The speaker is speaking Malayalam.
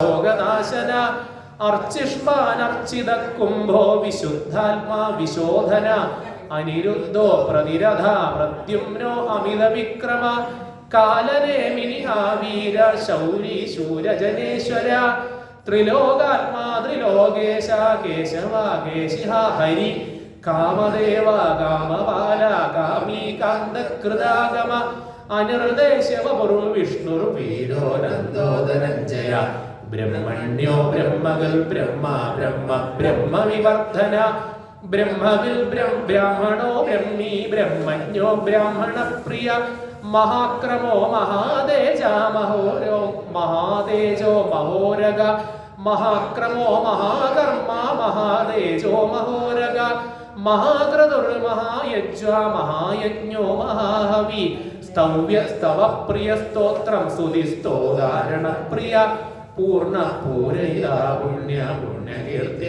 ലോകനാശന അർച്ചിഷ്മാനർച്ചിത കുംഭോ വിശുദ്ധാത്മാ വിശോധന അനിരുദ്ധോ പ്രതിരഥ പ്രദ്യുമ്നോ അമിത വിക്രമ കാലനേമിനി വീര ശൗരി ശൂരജനേശ്വര ത്രിലോകാത്മാ ത്രിലോകേശ കേശവ കേശിഹ ഹരി കാമദേവ കാമപാല കാമീ കാന്തകൃതാഗമ അനിർദേശവപുരു വിഷ്ണുർ വീരോ നന്ദോ ധനഞ്ജയ ബ്രഹ്മണ്യോ ബ്രഹ്മകൽ ബ്രഹ്മ ബ്രഹ്മ ബ്രഹ്മ വിവർധന ബ്രഹ്മവിൽ ബ്രാഹ്മണോ ബ്രഹ്മീ ബ്രഹ്മജ്ഞോ ബ്രാഹ്മണ പ്രിയ മഹാക്രമോ മഹാതേജ മഹോരോ മഹാതേജോ മഹോരഗ മഹാക്രമോ മഹാകർമ്മ മഹാതേജോ മഹോരഗ മഹാക്രതുർ മഹായജ്വ മഹായജ്ഞോ മഹാഹവി സ്തവ്യ സ്തവ പ്രിയ സ്തോത്രം സ്തുതി സ്തോധാരണ പ്രിയ പൂർണ്ണ പൂരയില പുണ്യ പുണ്യകീർത്തി